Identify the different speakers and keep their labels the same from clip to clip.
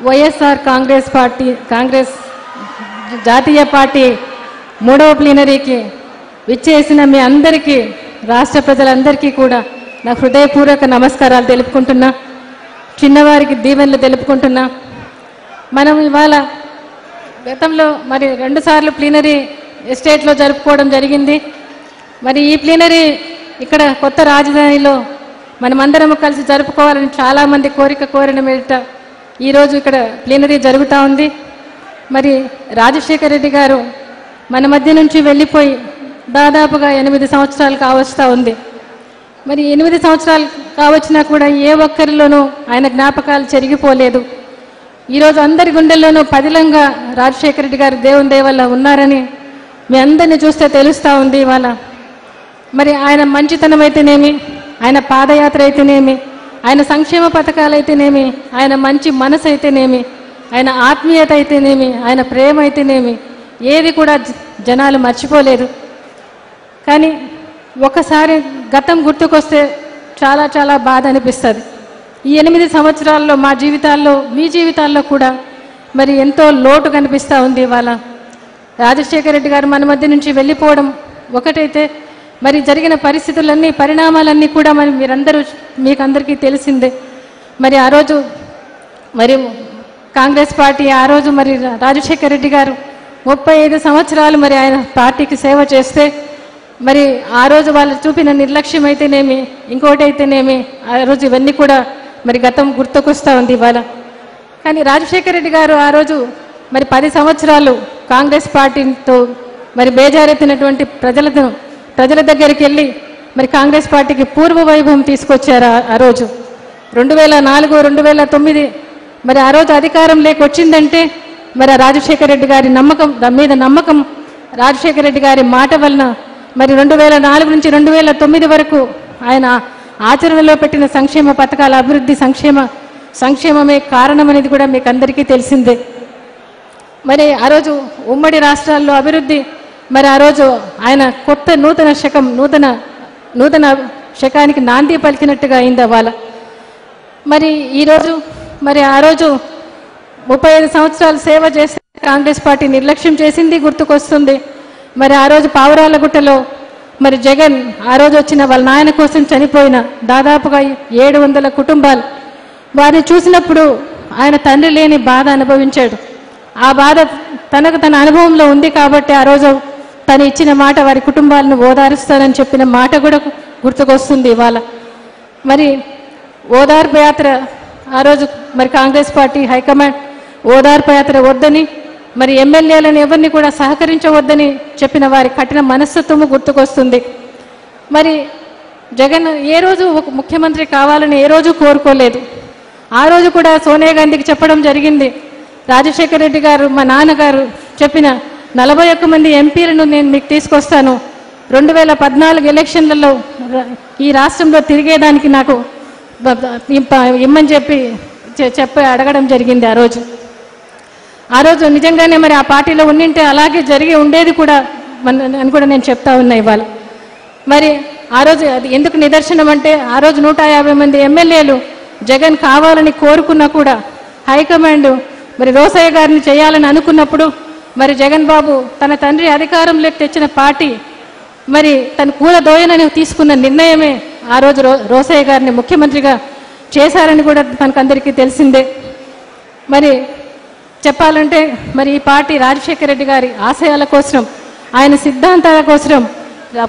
Speaker 1: వైఎస్ఆర్ కాంగ్రెస్ జాతీయ పార్టీ 3వ ప్లీనరీకి విచ్చేసిన మీ అందరికీ, రాష్ట్ర ప్రజలందరికీ కూడా నా హృదయపూర్వక నమస్కారాలు తెలుపుకుంటున్నా. చిన్నవారికి దీవెనలు తెలుపుకుంటున్నా. మనం ఇవాళ గతంలో మరి 2 సార్లు ప్లీనరీ ఎస్టేట్లో జరుపుకోవడం జరిగింది. మరి ఈ ప్లీనరీ ఇక్కడ కొత్త రాజధానిలో మనమందరం కలిసి జరుపుకోవాలని చాలామంది కోరిన మీదట ఈరోజు ఇక్కడ ప్లీనరీ జరుగుతూ ఉంది. మరి రాజశేఖర రెడ్డి గారు మన మధ్య నుంచి వెళ్ళిపోయి దాదాపుగా 8 సంవత్సరాలు కావస్తూ ఉంది. మరి 8 సంవత్సరాలు కావచ్చినా కూడా ఏ ఒక్కరిలోనూ ఆయన జ్ఞాపకాలు చెరిగిపోలేదు. ఈరోజు అందరి గుండెల్లోనూ పదిలంగా రాజశేఖర రెడ్డి గారు దేవుని దయ వల్ల ఉన్నారని మీ అందరినీ చూస్తే తెలుస్తూ ఉంది ఇవాళ. మరి ఆయన మంచితనం అయితేనేమి, ఆయన పాదయాత్ర అయితేనేమి, ఆయన సంక్షేమ పథకాలు అయితేనేమి, ఆయన మంచి మనసు అయితేనేమి, ఆయన ఆత్మీయత అయితేనేమి, ఆయన ప్రేమ అయితేనేమి, ఏది కూడా జనాలు మర్చిపోలేదు. కానీ ఒకసారి గతం గుర్తుకొస్తే చాలా చాలా బాధ అనిపిస్తుంది. ఈ 8 సంవత్సరాల్లో మా జీవితాల్లో, మీ జీవితాల్లో కూడా మరి ఎంతో లోటు కనిపిస్తూ ఉంది ఇవాళ. రాజశేఖర రెడ్డి గారు మన మధ్య నుంచి వెళ్ళిపోవడం ఒకటైతే, మరి జరిగిన పరిణామాలన్నీ కూడా మరి మీకందరికీ తెలిసిందే. మరి ఆ రోజు మరి కాంగ్రెస్ పార్టీ ఆ రోజు మరి రాజశేఖర రెడ్డి గారు 35 సంవత్సరాలు మరి ఆయన పార్టీకి సేవ చేస్తే, మరి ఆ రోజు వాళ్ళు చూపిన నిర్లక్ష్యం అయితేనేమి, ఇంకోటి అయితేనేమి, ఆ రోజు ఇవన్నీ కూడా మరి గతం గుర్తుకొస్తూ ఉంది ఇవాళ. కానీ రాజశేఖర రెడ్డి గారు ఆ రోజు మరి 10 సంవత్సరాలు కాంగ్రెస్ పార్టీతో మరి బేజారెత్తినటువంటి ప్రజల దగ్గరికి వెళ్ళి మరి కాంగ్రెస్ పార్టీకి పూర్వ వైభవం తీసుకొచ్చారు. ఆ రోజు 2004, 2009 మరి ఆ రోజు అధికారం లేకొచ్చిందంటే మరి రాజశేఖర రెడ్డి గారి నమ్మకం రాజశేఖర రెడ్డి గారి మాట వలన మరి 2004 నుంచి 2009 వరకు ఆయన ఆచరణలో పెట్టిన సంక్షేమ పథకాల అభివృద్ధి, సంక్షేమమే కారణం అనేది కూడా మీకు అందరికీ తెలిసిందే. మరి ఆ రోజు ఉమ్మడి రాష్ట్రాల్లో అభివృద్ధి, మరి ఆ రోజు ఆయన కొత్త నూతన శకానికి నాంది పలికినట్టుగా అయింది అవ్వాల. మరి ఈరోజు మరి ఆ రోజు 35 సంవత్సరాలు సేవ చేస్తే కాంగ్రెస్ పార్టీ నిర్లక్ష్యం చేసింది గుర్తుకొస్తుంది. మరి ఆ రోజు పావురాలగుట్టలో మరి జగన్ ఆ రోజు వచ్చిన వాళ్ళ నాయన కోసం చనిపోయిన దాదాపుగా 700 కుటుంబాలు, వారిని చూసినప్పుడు ఆయన తండ్రి లేని బాధ అనుభవించాడు. ఆ బాధ తన అనుభవంలో ఉంది కాబట్టి ఆ రోజు తను ఇచ్చిన మాట, వారి కుటుంబాలను ఓదారుస్తానని చెప్పిన మాట కూడా గుర్తుకొస్తుంది ఇవాళ. మరి ఓదార్పు యాత్ర ఆ రోజు మరి కాంగ్రెస్ పార్టీ హైకమాండ్ ఓదార్పు యాత్ర వద్దని, మరి ఎమ్మెల్యేలను ఎవరిని కూడా సహకరించవద్దని చెప్పిన వారి కఠిన మనస్తత్వము గుర్తుకొస్తుంది. మరి జగన్ ఏ రోజు ఒక ముఖ్యమంత్రి కావాలని ఏ రోజు కోరుకోలేదు. ఆ రోజు కూడా సోనియా గాంధీకి చెప్పడం జరిగింది. రాజశేఖర రెడ్డి గారు, మా నాన్నగారు చెప్పిన 41 మంది ఎంపీలను నేను మీకు తీసుకొస్తాను, 2014 ఎలక్షన్లలో ఈ రాష్ట్రంలో తిరిగేదానికి నాకు ఇమ్మని చెప్పి అడగడం జరిగింది ఆ రోజు నిజంగానే మరి ఆ పార్టీలో ఉండింటే అలాగే జరిగి ఉండేది కూడా అని కూడా నేను చెప్తా ఉన్నా ఇవాళ. మరి ఆ రోజు అది ఎందుకు నిదర్శనం అంటే, ఆ రోజు 150 మంది ఎమ్మెల్యేలు జగన్ కావాలని కోరుకున్నా కూడా హైకమాండ్ మరి రోసయ్య గారిని చేయాలని అనుకున్నప్పుడు మరి జగన్ బాబు తన తండ్రి అధికారంలోకి తెచ్చిన పార్టీ మరి తన కూలదోయనని తీసుకున్న నిర్ణయమే ఆ రోజు రోసయ్య గారిని ముఖ్యమంత్రిగా చేశారని కూడా మనకందరికీ తెలిసిందే. మరి చెప్పాలంటే మరి ఈ పార్టీ రాజశేఖర రెడ్డి గారి ఆశయాల కోసం, ఆయన సిద్ధాంతాల కోసం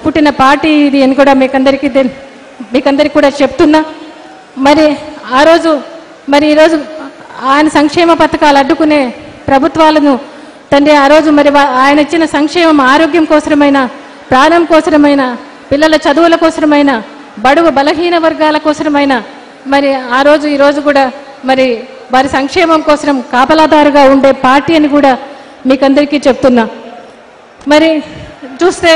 Speaker 1: పుట్టిన పార్టీ ఇది అని కూడా మీకందరికీ కూడా చెప్తున్నా. మరి ఆ రోజు మరి ఈరోజు ఆయన సంక్షేమ పథకాలు అడ్డుకునే ప్రభుత్వాలను తండ్రి ఆ రోజు మరి ఆయన ఇచ్చిన సంక్షేమం ఆరోగ్యం కోసమైనా, ప్రాణం కోసమైనా, పిల్లల చదువుల కోసమైనా, బడుగు బలహీన వర్గాల కోసమైనా మరి ఆ రోజు ఈరోజు కూడా మరి వారి సంక్షేమం కోసం కాపలాదారుగా ఉండే పార్టీ అని కూడా మీకందరికీ చెప్తున్నా. మరి చూస్తే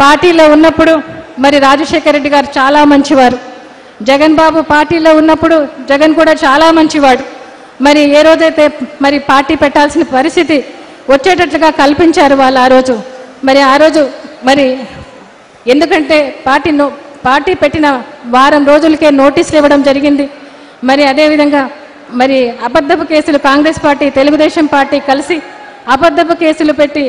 Speaker 1: పార్టీలో ఉన్నప్పుడు మరి రాజశేఖర రెడ్డి గారు చాలా మంచివారు. జగన్ బాబు పార్టీలో ఉన్నప్పుడు జగన్ కూడా చాలా మంచివాడు. మరి ఏ రోజైతే మరి పార్టీ పెట్టాల్సిన పరిస్థితి వచ్చేటట్లుగా కల్పించారు వాళ్ళు ఆ రోజు. మరి ఆ రోజు మరి ఎందుకంటే పార్టీ పెట్టిన వారం రోజులకే నోటీసులు ఇవ్వడం జరిగింది. మరి అదేవిధంగా మరి అబద్ధపు కేసులు కాంగ్రెస్ పార్టీ తెలుగుదేశం పార్టీ కలిసి అబద్ధపు కేసులు పెట్టి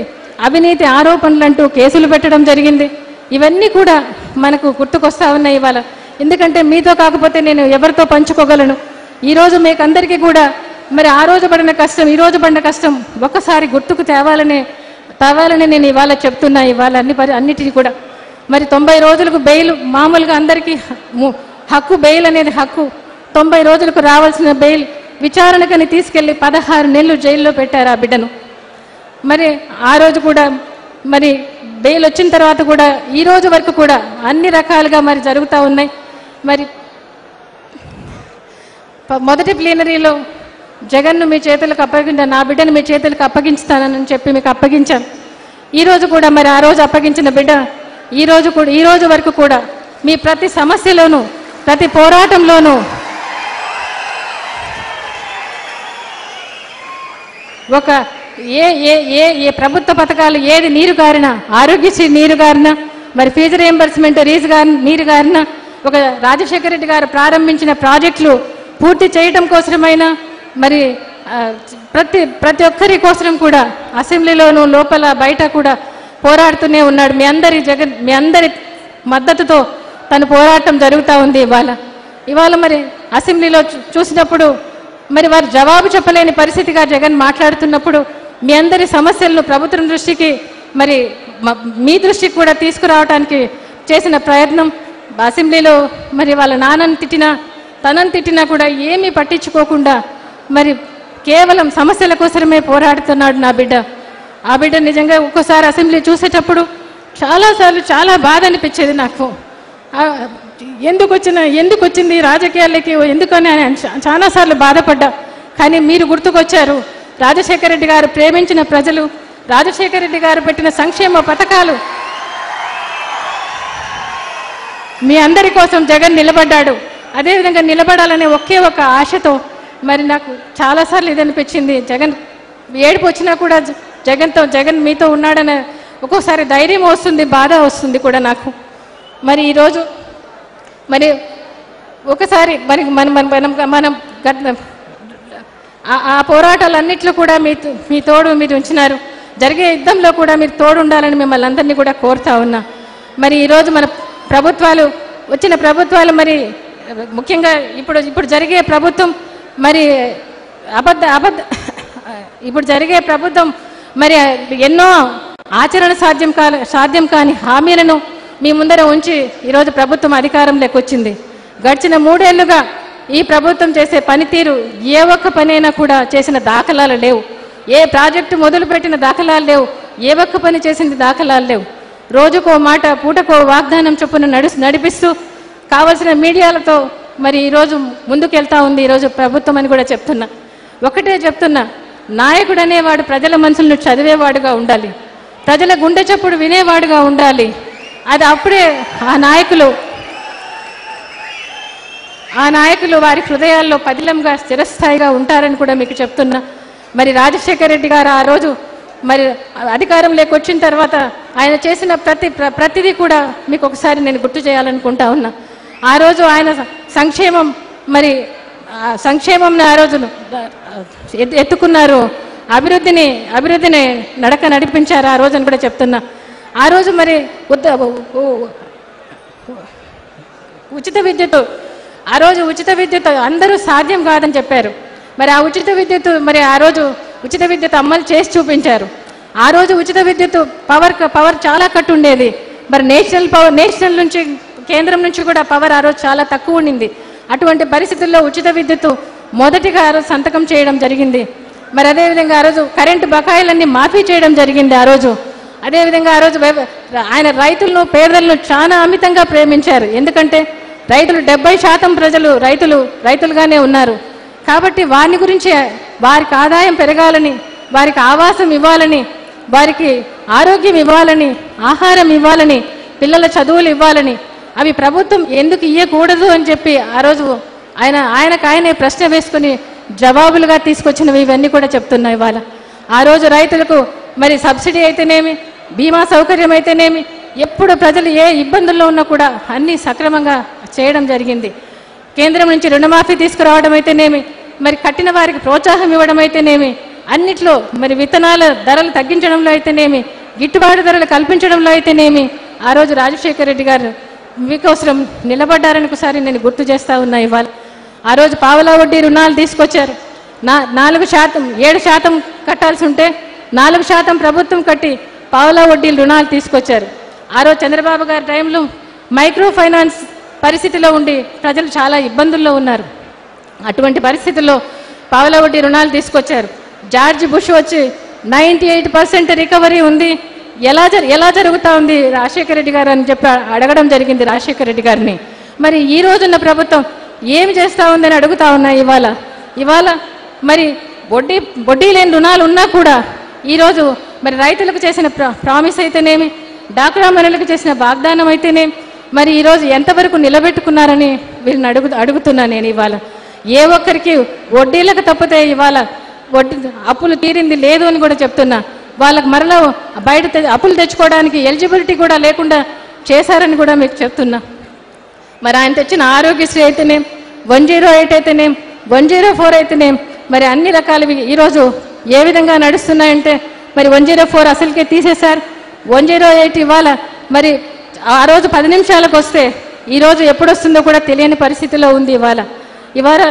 Speaker 1: అవినీతి ఆరోపణలంటూ కేసులు పెట్టడం జరిగింది. ఇవన్నీ కూడా మనకు గుర్తుకొస్తా ఉన్నాయి ఇవాళ. ఎందుకంటే మీతో కాకపోతే నేను ఎవరితో పంచుకోగలను? ఈరోజు మీకు అందరికీ కూడా మరి ఆ రోజు పడిన కష్టం, ఈ రోజు పడిన కష్టం ఒక్కసారి గుర్తుకు తేవాలని నేను ఇవాళ చెప్తున్నా. ఇవాళ అన్నిటినీ కూడా మరి 90 రోజులకు బెయిల్ మామూలుగా అందరికీ హక్కు, బెయిల్ అనేది హక్కు. 90 రోజులకు రావాల్సిన బెయిల్ విచారణకని తీసుకెళ్లి 16 నెలలు జైల్లో పెట్టారు ఆ బిడ్డను. మరి ఆ రోజు కూడా మరి బెయిల్ వచ్చిన తర్వాత కూడా ఈ రోజు వరకు కూడా అన్ని రకాలుగా మరి జరుగుతూ ఉన్నాయి. మరి మొదటి ప్లీనరీలో జగన్ను మీ చేతులకు నా బిడ్డను మీ చేతులకు అప్పగించుతానని చెప్పి మీకు అప్పగించాను. ఈరోజు కూడా మరి ఆ రోజు అప్పగించిన బిడ్డ ఈ రోజు వరకు కూడా మీ ప్రతి సమస్యలోనూ ప్రతి పోరాటంలోనూ ఒక ఏ ప్రభుత్వ పథకాలు ఏది నీరు గారినా, ఆరోగ్యశ్రీ నీరు గారినా, మరి ఫీజు రియంబర్స్మెంట్ నీరు గారినా, ఒక రాజశేఖర రెడ్డి గారు ప్రారంభించిన ప్రాజెక్టులు పూర్తి చేయడం కోసమైనా మరి ప్రతి ఒక్కరి కోసం కూడా అసెంబ్లీలోనూ లోపల బయట కూడా పోరాడుతూనే ఉన్నాడు. మీ అందరి మద్దతుతో తన పోరాటం జరుగుతూ ఉంది. ఇవాళ మరి అసెంబ్లీలో చూసినప్పుడు మరి వారు జవాబు చెప్పలేని పరిస్థితిగా జగన్ మాట్లాడుతున్నప్పుడు మీ అందరి సమస్యలను ప్రభుత్వం దృష్టికి మరి మీ దృష్టికి కూడా తీసుకురావడానికి చేసిన ప్రయత్నం అసెంబ్లీలో మరి వాళ్ళ నాన్నని తిట్టినా తనని తిట్టినా కూడా ఏమీ పట్టించుకోకుండా మరి కేవలం సమస్యల కోసమే పోరాడుతున్నాడు నా బిడ్డ. ఆ బిడ్డ నిజంగా ఒక్కోసారి అసెంబ్లీ చూసేటప్పుడు చాలాసార్లు చాలా బాధ అనిపించేది నాకు. ఎందుకు వచ్చింది రాజకీయాలకి, ఎందుకని చాలాసార్లు బాధపడ్డా. కానీ మీరు గుర్తుకొచ్చారు. రాజశేఖర రెడ్డి గారు ప్రేమించిన ప్రజలు, రాజశేఖర రెడ్డి గారు పెట్టిన సంక్షేమ పథకాలు, మీ అందరి కోసం జగన్ నిలబడ్డాడు. అదేవిధంగా నిలబడాలనే ఒకే ఒక ఆశతో మరి నాకు చాలాసార్లు ఇది అనిపించింది. జగన్ ఏడుపు వచ్చినా కూడా జగన్ మీతో ఉన్నాడనే ఒక్కోసారి ధైర్యం వస్తుంది, బాధ వస్తుంది కూడా నాకు. మరి ఈరోజు మరి ఒకసారి మరి మనం ఆ పోరాటాలన్నింటిలో కూడా మీ తోడు మీరు ఉంచినారు. జరిగే యుద్ధంలో కూడా మీరు తోడు ఉండాలని మిమ్మల్ని అందరినీ కూడా కోరుతా ఉన్నా. మరి ఈరోజు మన వచ్చిన ప్రభుత్వాలు మరి ముఖ్యంగా ఇప్పుడు జరిగే ప్రభుత్వం మరి ఇప్పుడు జరిగే ప్రభుత్వం మరి ఎన్నో ఆచరణ సాధ్యం కాని హామీలను మీ ముందర ఉంచి ఈరోజు ప్రభుత్వం అధికారంలోకి వచ్చింది. గడిచిన 3 ఏళ్లుగా ఈ ప్రభుత్వం చేసే పనితీరు ఏ ఒక్క పనైనా కూడా చేసిన దాఖలాలు లేవు. ఏ ప్రాజెక్టు మొదలుపెట్టిన దాఖలాలు లేవు. ఏ ఒక్క పని చేసిన దాఖలాలు లేవు. రోజుకో మాట, పూటకో వాగ్దానం చొప్పున నడిపిస్తూ కావలసిన మీడియాలతో మరి ఈరోజు ముందుకెళ్తా ఉంది ఈరోజు ప్రభుత్వం అని కూడా చెప్తున్నా. ఒకటే చెప్తున్నా, నాయకుడు అనేవాడు ప్రజల మనసులను చదివేవాడుగా ఉండాలి. ప్రజల గుండె చప్పుడు వినేవాడుగా ఉండాలి. అది అప్పుడే ఆ నాయకులు వారి హృదయాల్లో పదిలంగా స్థిరస్థాయిగా ఉంటారని కూడా మీకు చెప్తున్నా. మరి రాజశేఖర రెడ్డి గారు ఆ రోజు మరి అధికారంలోకి వచ్చిన తర్వాత ఆయన చేసిన ప్రతిదీ కూడా మీకు ఒకసారి నేను గుర్తు చేయాలనుకుంటా ఉన్నా. ఆ రోజు ఆయన సంక్షేమం ఆ రోజు ఎత్తుకున్నారు. అభివృద్ధిని నడిపించారు ఆ రోజు అని కూడా చెప్తున్నా. ఆ రోజు మరి ఉచిత విద్యుత్ అందరూ సాధ్యం కాదని చెప్పారు. మరి ఆ ఉచిత విద్యుత్ అమలు చేసి చూపించారు. ఆ రోజు ఉచిత విద్యుత్ పవర్ చాలా కట్ ఉండేది. మరి నేషనల్ నుంచి కేంద్రం నుంచి కూడా పవర్ ఆ రోజు చాలా తక్కువ ఉండింది. అటువంటి పరిస్థితుల్లో ఉచిత విద్యుత్ మొదటిగా ఆ రోజు సంతకం చేయడం జరిగింది. మరి అదేవిధంగా ఆ రోజు కరెంటు బకాయిలన్నీ మాఫీ చేయడం జరిగింది ఆ రోజు. అదేవిధంగా ఆ రోజు ఆయన రైతులను, పేదలను చాలా అమితంగా ప్రేమించారు. ఎందుకంటే రైతులు 70% ప్రజలు రైతులుగానే ఉన్నారు. కాబట్టి వారి గురించి వారికి ఆదాయం పెరగాలని, వారికి ఆవాసం ఇవ్వాలని, వారికి ఆరోగ్యం ఇవ్వాలని, ఆహారం ఇవ్వాలని, పిల్లల చదువులు ఇవ్వాలని, అవి ప్రభుత్వం ఎందుకు ఇవ్వకూడదు అని చెప్పి ఆ రోజు ఆయనే ప్రశ్న వేసుకుని జవాబులుగా తీసుకొచ్చినవి ఇవన్నీ కూడా చెప్తున్నాయి. ఇవాళ ఆ రోజు రైతులకు మరి సబ్సిడీ అయితేనేమి, బీమా సౌకర్యం అయితేనేమి, ఎప్పుడు ప్రజలు ఏ ఇబ్బందుల్లో ఉన్నా కూడా అన్నీ సక్రమంగా చేయడం జరిగింది. కేంద్రం నుంచి రుణమాఫీ తీసుకురావడం అయితేనేమి, మరి కట్టిన వారికి ప్రోత్సాహం ఇవ్వడం అయితేనేమి, అన్నిట్లో మరి విత్తనాల ధరలు తగ్గించడంలో అయితేనేమి, గిట్టుబాటు ధరలు కల్పించడంలో అయితేనేమి ఆ రోజు రాజశేఖర రెడ్డి గారు మీకోసం నిలబడ్డారని ఒకసారి నేను గుర్తు చేస్తూ ఉన్నా. ఇవాళ ఆ రోజు పావలా వడ్డీ రుణాలు తీసుకొచ్చారు. 4%, 7% కట్టాల్సి ఉంటే 4% ప్రభుత్వం కట్టి పావలా వడ్డీ రుణాలు తీసుకొచ్చారు. ఆ రోజు చంద్రబాబు గారి టైంలో మైక్రో ఫైనాన్స్ పరిస్థితిలో ఉండి ప్రజలు చాలా ఇబ్బందుల్లో ఉన్నారు. అటువంటి పరిస్థితుల్లో పావలా వడ్డీ రుణాలు తీసుకొచ్చారు. జార్జ్ బుష్ వచ్చి 98% రికవరీ ఉంది, ఎలా జరుగుతూ ఉంది రాజశేఖర రెడ్డి గారు అని చెప్పి అడగడం జరిగింది రాజశేఖర రెడ్డి గారిని. మరి ఈ రోజున్న ప్రభుత్వం ఏమి చేస్తూ ఉందని అడుగుతా ఉన్నా. ఇవాళ మరి వడ్డీ లేని రుణాలు ఉన్నా కూడా ఈరోజు మరి రైతులకు చేసిన ప్రామిస్ అయితేనేమి, డాక్రా మహిళలకు చేసిన వాగ్దానం అయితేనేమి, మరి ఈరోజు ఎంతవరకు నిలబెట్టుకున్నారని వీళ్ళని అడుగుతున్నా నేను. ఇవాళ ఏ ఒక్కరికి వడ్డీలకు తప్పితే ఇవాళ అప్పులు తీరింది లేదు అని కూడా చెప్తున్నా. వాళ్ళకు మరలా బయట అప్పులు తెచ్చుకోవడానికి ఎలిజిబిలిటీ కూడా లేకుండా చేశారని కూడా మీకు చెప్తున్నా. మరి ఆయన తెచ్చిన ఆరోగ్యశ్రీ అయితేనేం, 108 అయితేనేం, 104 అయితేనేం, మరి అన్ని రకాలవి ఈరోజు ఏ విధంగా నడుస్తున్నాయంటే మరి 104 అసలుకే తీసేశారు. 108 ఇవాళ మరి ఆ రోజు 10 నిమిషాలకు వస్తే ఈరోజు ఎప్పుడు వస్తుందో కూడా తెలియని పరిస్థితిలో ఉంది. ఇవాళ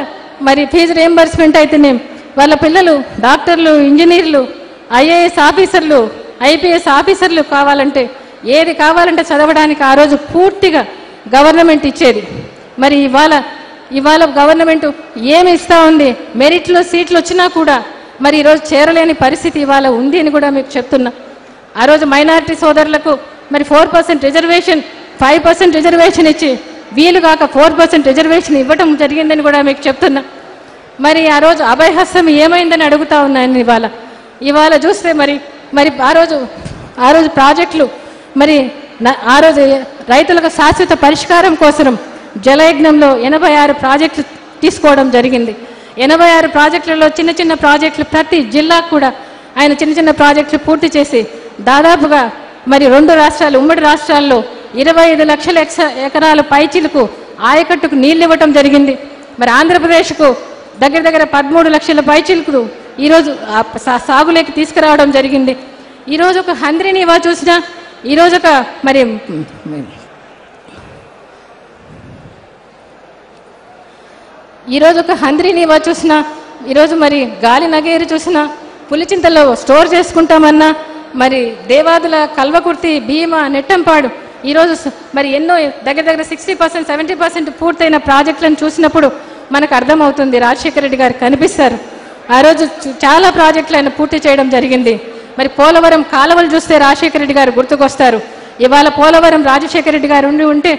Speaker 1: మరి ఫీజు రియంబర్స్మెంట్ అయితేనేం, వాళ్ళ పిల్లలు డాక్టర్లు, ఇంజనీర్లు, ఐఏఎస్ ఆఫీసర్లు, ఐపీఎస్ ఆఫీసర్లు కావాలంటే ఏది కావాలంటే చదవడానికి ఆ రోజు పూర్తిగా గవర్నమెంట్ ఇచ్చేది. మరి ఇవాళ గవర్నమెంట్ ఏమి ఇస్తూ ఉంది, మెరిట్లో సీట్లు వచ్చినా కూడా మరి ఈరోజు చేరలేని పరిస్థితి ఇవాళ ఉంది అని కూడా మీకు చెప్తున్నా. ఆ రోజు మైనారిటీ సోదరులకు మరి 4% రిజర్వేషన్, 5% రిజర్వేషన్ ఇచ్చి వీలు కాక 4% రిజర్వేషన్ ఇవ్వటం జరిగిందని కూడా మీకు చెప్తున్నా. మరి ఆ రోజు అభయహస్తం ఏమైందని అడుగుతా ఉన్నాను. ఇవాళ చూస్తే మరి ఆ రోజు ప్రాజెక్టులు మరి ఆ రోజు రైతులకు శాశ్వత పరిష్కారం కోసం జలయజ్ఞంలో 86 ప్రాజెక్టులు తీసుకోవడం జరిగింది. 86 ప్రాజెక్టులలో చిన్న చిన్న ప్రాజెక్టులు ప్రతి జిల్లాకు కూడా ఆయన చిన్న చిన్న ప్రాజెక్టులు పూర్తి చేసి దాదాపుగా మరి 2 రాష్ట్రాలు, ఉమ్మడి రాష్ట్రాల్లో 25 లక్షల ఎకరాల పైచిలకు ఆయకట్టుకు నీళ్ళు ఇవ్వటం జరిగింది. మరి ఆంధ్రప్రదేశ్కు దగ్గర 13 లక్షల పైచిలకు ఈరోజు సాగులోకి తీసుకురావడం జరిగింది. ఈరోజు ఒక హంద్రీనీవా చూసినా, ఈరోజు ఒక మరి హంద్రీనీవా చూసినా, ఈరోజు మరి గాలి నగేరు చూసినా, పులిచింతలో స్టోర్ చేసుకుంటామన్నా, మరి దేవాదుల కల్వకుర్తి, భీమా, నెట్టంపాడు ఈరోజు మరి ఎన్నో దగ్గర 60%, 70% పూర్తయిన ప్రాజెక్టులను చూసినప్పుడు మనకు అర్థమవుతుంది రాజశేఖర రెడ్డి గారు కనిపిస్తారు. ఆ రోజు చాలా ప్రాజెక్టులు ఆయన పూర్తి చేయడం జరిగింది. మరి పోలవరం కాలువలు చూస్తే రాజశేఖర రెడ్డి గారు గుర్తుకొస్తారు. ఇవాళ పోలవరం రాజశేఖర రెడ్డి గారు ఉంటే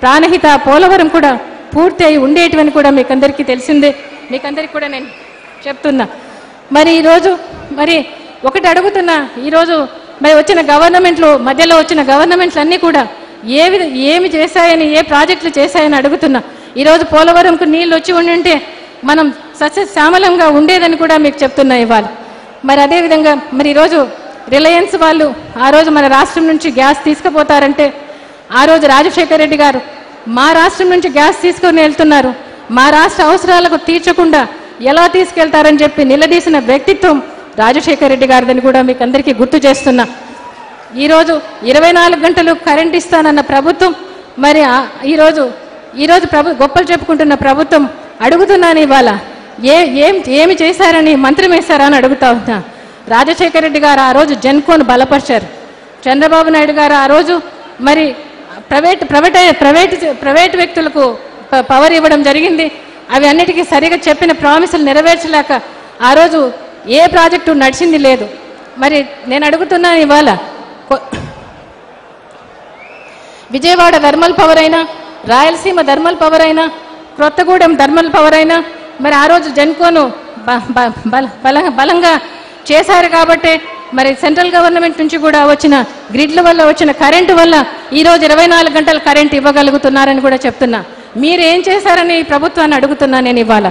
Speaker 1: ప్రాణహిత పోలవరం కూడా పూర్తి అయి ఉండేటివని కూడా మీకందరికీ తెలిసిందే. మీకందరికీ కూడా నేను చెప్తున్నా. మరి ఈరోజు మరి ఒకటి అడుగుతున్నా, ఈరోజు మరి వచ్చిన గవర్నమెంట్లు, మధ్యలో వచ్చిన గవర్నమెంట్లు అన్నీ కూడా ఏమి చేశాయని, ఏ ప్రాజెక్టులు చేశాయని అడుగుతున్నా. ఈరోజు పోలవరంకు నీళ్ళు వచ్చి ఉంటే మనం సస్యశ్యామలంగా ఉండేదని కూడా మీకు చెప్తున్నా ఇవాళ. మరి అదేవిధంగా మరి ఈరోజు రిలయన్స్ వాళ్ళు ఆ రోజు మన రాష్ట్రం నుంచి గ్యాస్ తీసుకుపోతారంటే ఆ రోజు రాజశేఖర రెడ్డి గారు మా రాష్ట్రం నుంచి గ్యాస్ తీసుకొని వెళ్తున్నారు, మా రాష్ట్ర అవసరాలకు తీర్చకుండా ఎలా తీసుకెళ్తారని చెప్పి నిలదీసిన వ్యక్తిత్వం రాజశేఖర రెడ్డి గారిదని కూడా మీకు అందరికీ గుర్తు చేస్తున్నా. ఈరోజు 24 గంటలు కరెంట్ ఇస్తానన్న ప్రభుత్వం, మరి ఈరోజు గొప్పలు చెప్పుకుంటున్న ప్రభుత్వం అడుగుతున్నాను ఇవాళ ఏమి చేశారని, మంత్రం వేశారా అని అడుగుతా ఉన్నా. రాజశేఖర రెడ్డి గారు ఆ రోజు జెన్కోను బలపరిచారు. చంద్రబాబు నాయుడు గారు ఆ రోజు మరి ప్రైవేట్ వ్యక్తులకు పవర్ ఇవ్వడం జరిగింది. అవి అన్నిటికీ సరిగా చెప్పిన ప్రామిసులు నెరవేర్చలేక ఆ రోజు ఏ ప్రాజెక్టు నడిచింది లేదు. మరి నేను అడుగుతున్నాను ఇవాళ విజయవాడ థర్మల్ పవర్ అయినా, రాయలసీమ థర్మల్ పవర్ అయినా, కొత్తగూడెం థర్మల్ పవర్ అయినా మరి ఆ రోజు జెన్కోను బలంగా చేశారు కాబట్టి మరి సెంట్రల్ గవర్నమెంట్ నుంచి కూడా వచ్చిన గ్రిడ్ల వల్ల వచ్చిన కరెంటు వల్ల ఈరోజు 24 గంటల కరెంటు ఇవ్వగలుగుతున్నారని కూడా చెప్తున్నా. మీరు ఏం చేశారని ఈ ప్రభుత్వాన్ని అడుగుతున్నా నేను ఇవాళ.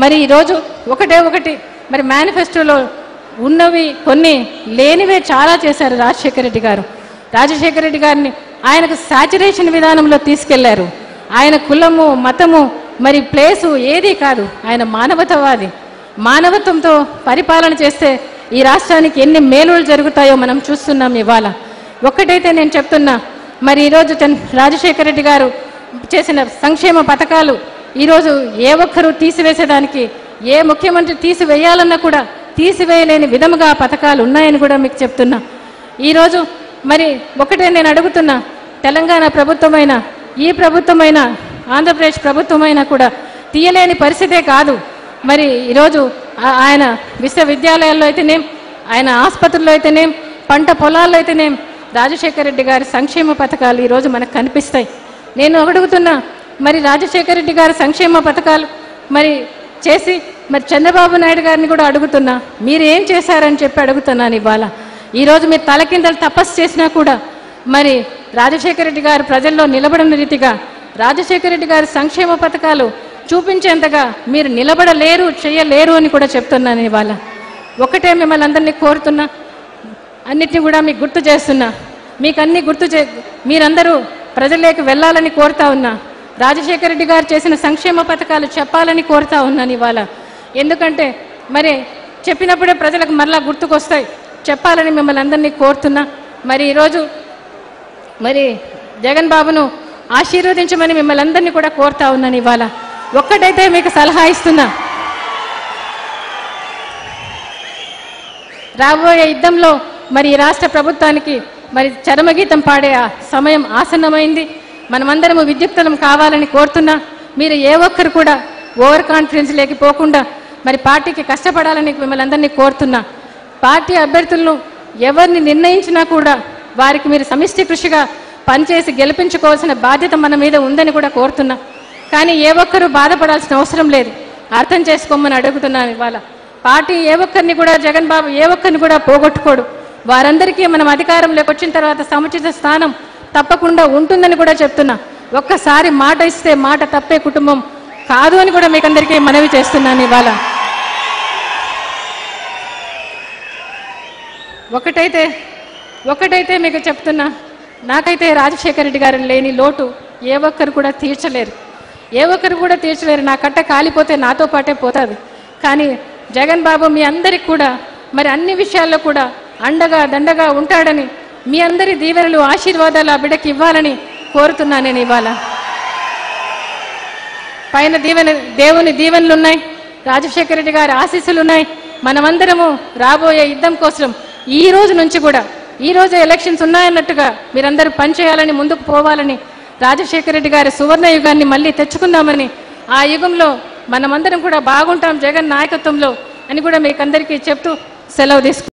Speaker 1: మరి ఈరోజు ఒకటి మరి మేనిఫెస్టోలో ఉన్నవి కొన్ని, లేనివే చాలా చేశారు రాజశేఖర రెడ్డి గారు. రాజశేఖర రెడ్డి గారిని ఆయనకు సాచురేషన్ విధానంలో తీసుకెళ్లారు. ఆయన కులము మతము మరి ప్లేసు ఏదీ కాదు, ఆయన మానవతావాది. మానవత్వంతో పరిపాలన చేస్తే ఈ రాష్ట్రానికి ఎన్ని మేలులు జరుగుతాయో మనం చూస్తున్నాం. ఇవాళ ఒక్కటైతే నేను చెప్తున్నా, మరి ఈరోజు రాజశేఖర రెడ్డి గారు చేసిన సంక్షేమ పథకాలు ఈరోజు ఏ ఒక్కరూ తీసివేసేదానికి, ఏ ముఖ్యమంత్రి తీసివేయాలన్నా కూడా తీసివేయలేని విధముగా పథకాలు ఉన్నాయని కూడా మీకు చెప్తున్నా. ఈరోజు మరి ఒకటే నేను అడుగుతున్నా, తెలంగాణ ప్రభుత్వమైన ఈ ప్రభుత్వమైన ఆంధ్రప్రదేశ్ ప్రభుత్వమైనా కూడా తీయలేని పరిస్థితే కాదు. మరి ఈరోజు ఆయన విశ్వవిద్యాలయాల్లో అయితేనేం, ఆయన ఆసుపత్రుల్లో అయితేనేం, పంట పొలాల్లో అయితేనేం రాజశేఖర రెడ్డి గారి సంక్షేమ పథకాలు ఈరోజు మనకు కనిపిస్తాయి. నేను అడుగుతున్నా, మరి రాజశేఖర రెడ్డి గారి సంక్షేమ పథకాలు మరి చేసి మరి చంద్రబాబు నాయుడు గారిని కూడా అడుగుతున్నా, మీరు ఏం చేశారని చెప్పి అడుగుతున్నాను. ఇవాళ ఈరోజు మీరు తలకిందలు తపస్సు చేసినా కూడా మరి రాజశేఖర రెడ్డి గారు ప్రజల్లో నిలబడిన రీతిగా రాజశేఖర రెడ్డి గారి సంక్షేమ పథకాలు చూపించేంతగా మీరు నిలబడలేరు, చేయలేరు అని కూడా చెప్తున్నాను. ఇవాళ ఒకటే మిమ్మల్ని అందరినీ కోరుతున్నా, అన్నిటినీ కూడా మీకు గుర్తు చేస్తున్నా, మీకు అన్ని మీరందరూ ప్రజల్లోకి వెళ్ళాలని కోరుతా ఉన్నా. రాజశేఖర రెడ్డి గారు చేసిన సంక్షేమ పథకాలు చెప్పాలని కోరుతా ఉన్నాను ఇవాళ. ఎందుకంటే మరి చెప్పినప్పుడే ప్రజలకు మరలా గుర్తుకొస్తాయి, చెప్పాలని మిమ్మల్ని అందరినీ కోరుతున్నా. మరి ఈరోజు మరి జగన్ బాబును ఆశీర్వదించమని మిమ్మల్ని అందరినీ కూడా కోరుతా ఉన్నాను. ఇవాళ ఒక్కటైతే మీకు సలహా ఇస్తున్నా, రాబోయే యుద్ధంలో మరి ఈ రాష్ట్ర ప్రభుత్వానికి మరి చరమగీతం పాడే సమయం ఆసన్నమైంది. మనమందరము విద్యుక్తులం కావాలని కోరుతున్నా. మీరు ఏ ఒక్కరు కూడా ఓవర్ కాన్ఫిడెన్స్ లేకపోకుండా మరి పార్టీకి కష్టపడాలని మిమ్మల్ని అందరినీ కోరుతున్నా. పార్టీ అభ్యర్థులను ఎవరిని నిర్ణయించినా కూడా వారికి మీరు సమిష్టి కృషిగా పనిచేసి గెలిపించుకోవాల్సిన బాధ్యత మన మీద ఉందని కూడా కోరుతున్నా. కానీ ఏ ఒక్కరూ బాధపడాల్సిన అవసరం లేదు, అర్థం చేసుకోమని అడుగుతున్నాను. ఇవాళ పార్టీ ఏ ఒక్కరిని కూడా జగన్ బాబు ఏ ఒక్కరిని కూడా పోగొట్టుకోడు. వారందరికీ మనం అధికారంలోకి వచ్చిన తర్వాత సముచిత స్థానం తప్పకుండా ఉంటుందని కూడా చెప్తున్నా. ఒక్కసారి మాట ఇస్తే మాట తప్పే కుటుంబం కాదు అని కూడా మీకు అందరికీ మనవి చేస్తున్నాను. ఇవాళ ఒకటైతే మీకు చెప్తున్నా, నాకైతే రాజశేఖర రెడ్డి గారు లేని లోటు ఏ ఒక్కరు కూడా తీర్చలేరు, నా కట్ట కాలిపోతే నాతో పాటే పోతుంది. కానీ జగన్ బాబు మీ అందరికి కూడా మరి అన్ని విషయాల్లో కూడా అండగా దండగా ఉంటాడని, మీ అందరి దీవెనలు ఆశీర్వాదాలు ఆ బిడ్డకి ఇవ్వాలని కోరుతున్నాను. నేను ఇవాళ పైన దేవుని దీవెనలు ఉన్నాయి, రాజశేఖర రెడ్డి గారి ఆశీస్సులు ఉన్నాయి. మనమందరము రాబోయే యుద్ధం కోసం ఈ రోజు నుంచి కూడా, ఈ రోజు ఎలక్షన్స్ ఉన్నాయన్నట్టుగా మీరందరూ పనిచేయాలని, ముందుకు పోవాలని, రాజశేఖర రెడ్డి గారి సువర్ణ యుగాన్ని మళ్ళీ తెచ్చుకుందామని, ఆ యుగంలో మనమందరం కూడా బాగుంటాం జగన్ నాయకత్వంలో అని కూడా మీకు అందరికీ చెప్తూ సెలవు తీసుకుంటాం.